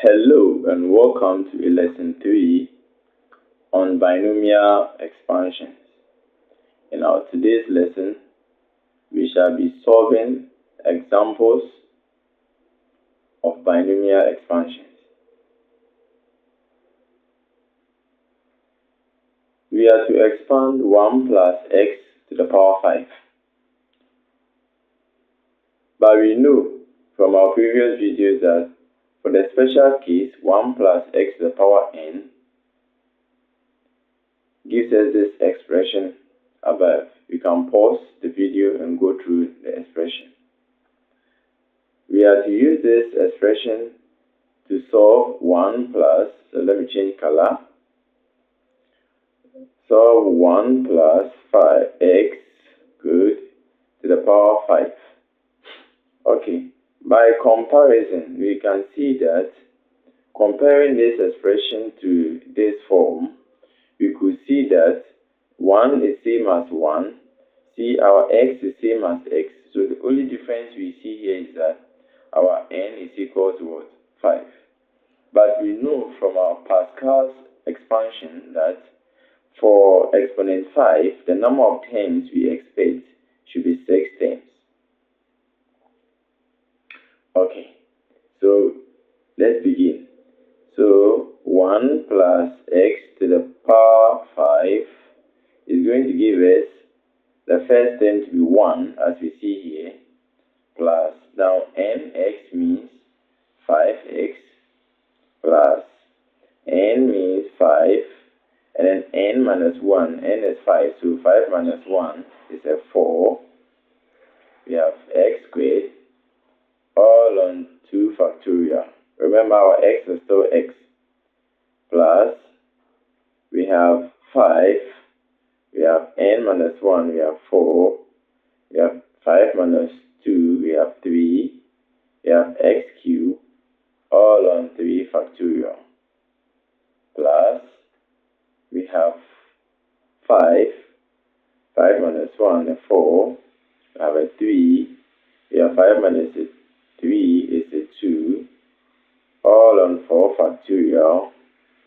Hello and welcome to lesson 3 on binomial expansions. In our today's lesson, we shall be solving examples of binomial expansions. We are to expand 1 plus x to the power 5. But we know from our previous videos that for the special case, 1 plus x to the power n gives us this expression above. You can pause the video and go through the expression. We are to use this expression to solve 1 plus, so let me change color. Solve 1 plus 5x, good, to the power 5. Okay, by comparison, we can see that comparing this expression to this form, we could see that 1 is same as 1. See, our x is same as x. So the only difference we see here is that our n is equal to what? 5. But we know from our Pascal's expansion that for exponent 5, the number of terms we expect should be 6 terms. Okay, so let's begin. So 1 plus x to the power 5 is going to give us the first term to be 1, as we see here, plus, now nx means 5x, plus n means 5, and then n minus 1, n is 5, so 5 minus 1 is a 4. We have x squared, all on 2 factorial. Remember, our x is still x. Plus, we have 5, we have n minus 1, we have 4, we have 5 minus 2, we have 3, we have x cubed, all on 3 factorial. Plus, we have 5, 5 minus 1, a 4, we have a 3, we have 5 minus 3 is a 2, all on 4 factorial.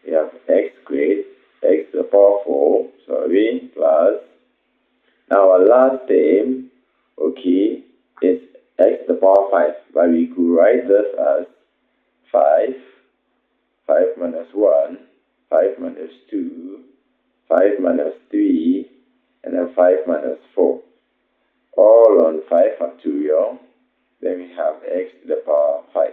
We have x squared, x to the power 4, plus, now our last term, okay, is x to the power 5, but we could write this as 5, 5 minus 1, 5 minus 2, 5 minus 3, and then 5 minus 4, all on 5 factorial. Then we have x to the power 5.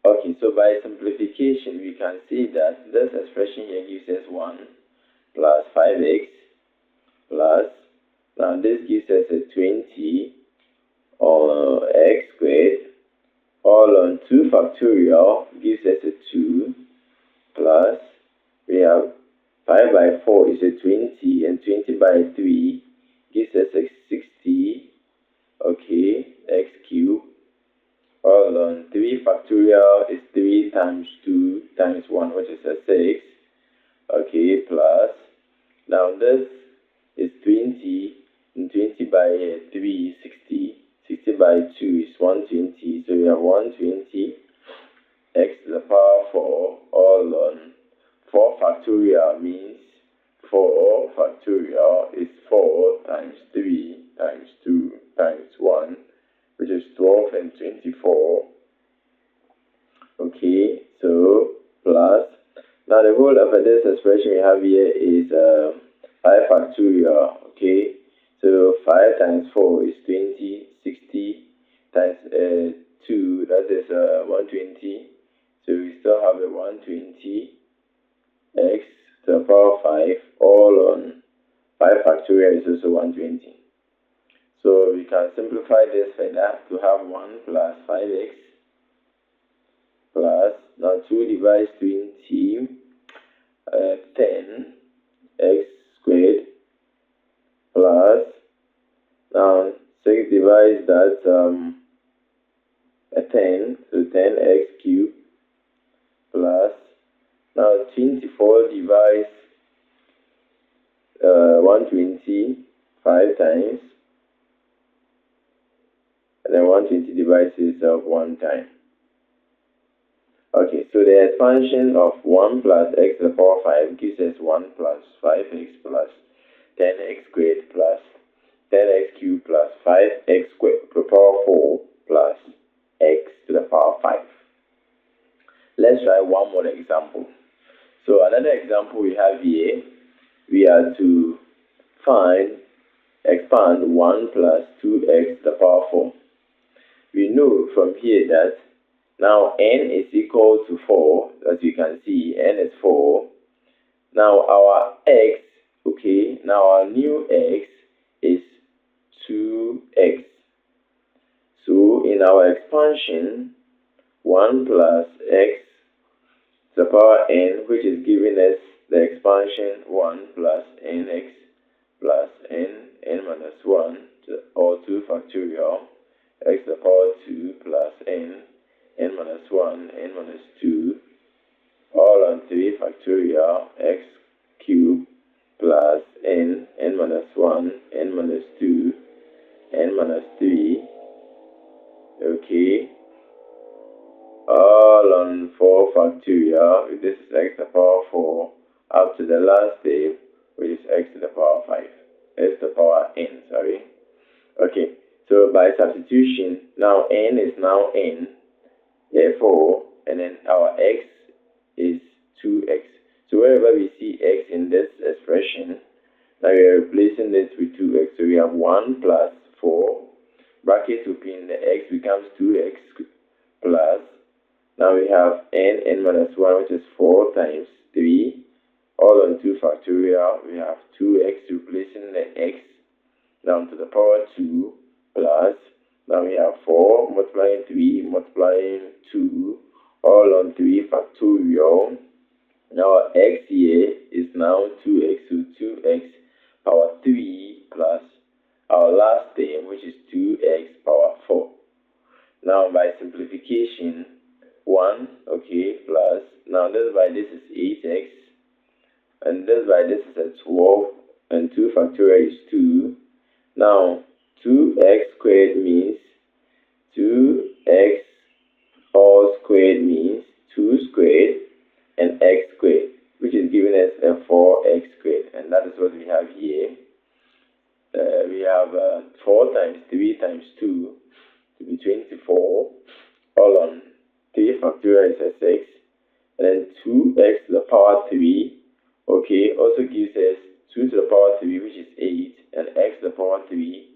Okay, so by simplification, we can see that this expression here gives us 1 plus 5x plus, now this gives us a 20 or x squared, all on 2 factorial gives us a 2, plus we have 5 by 4 is a 20, and 20 by 3 gives us a 60, okay, x cubed, all on 3 factorial is 3 times 2 times 1, which is a 6, okay, plus, now this is 20, and 20 by 3 is 60, 60 by 2 is 120, so we have 120 x to the power 4, all on 4 factorial means 4 factorial is 4 times 3 times 2 times 1, which is 12 and 24. Okay, so plus, now the whole of this expression we have here is 5 factorial. Okay, so 5 times 4 is 20, 60 times 2, that is 120. So we still have a 120 x to the power 5, all on 5 factorial is also 120. So we can simplify this further to have 1 plus 5x plus, now 2 divides 20, 10 x squared, plus, now 6 divides that, 10, so 10x cubed, plus, now 24 divides 120 5 times, and then 120 divides itself 1 time. So the expansion of 1 plus x to the power 5 gives us 1 plus 5x plus 10x squared plus 10x cubed plus 5x squared to the power 4 plus x to the power 5. Let's try one more example. So another example we have here, we are to expand 1 plus 2x to the power 4. We know from here that now n is equal to 4, as you can see, n is 4. Now our x, okay, now our new x is 2x. So in our expansion, 1 plus x to the power n, which is giving us the expansion 1 plus nx plus n minus 1, or 2 factorial, x to the power 2 plus n minus 1, n minus 2, all on 3 factorial, x cubed plus n minus 1, n minus 2, n minus 3, okay, all on 4 factorial, this is x to the power 4, up to the last step, which is x to the power 5, x to the power n, sorry. Okay, so by substitution, now n is now n, therefore, and then our x is 2x. So wherever we see x in this expression, now we are replacing it with 2x. So we have 1 plus 4, bracket open, the x becomes 2x plus, now we have n minus 1, which is 4 times 3, all on 2 factorial, we have 2x replacing the x down to the power 2 plus, now we have 4 multiplying 3 multiplying 2, all on 3 factorial. Now x here is now 2x, so 2x power 3 plus our last term, which is 2x power 4. Now by simplification, 1, okay, plus, now this by this is 8x, and this by this is a 12, and 2 factorial is 2. Now 2x squared means 2x all squared means 2 squared and x squared, which is giving us a 4x squared, and that is what we have here. We have 4 times 3 times 2 to be 24, all on 3 factorial is a 6, and then 2x to the power 3, okay, also gives us 2 to the power 3, which is 8, and x to the power 3,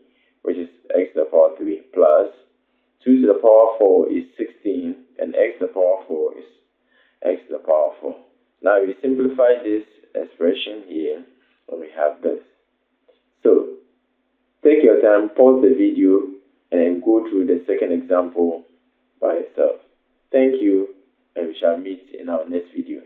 which is x to the power 3, plus 2 to the power 4 is 16, and x to the power 4 is x to the power 4. Now we simplify this expression here, and we have this. So take your time, pause the video, and then go through the second example by yourself. Thank you, and we shall meet in our next video.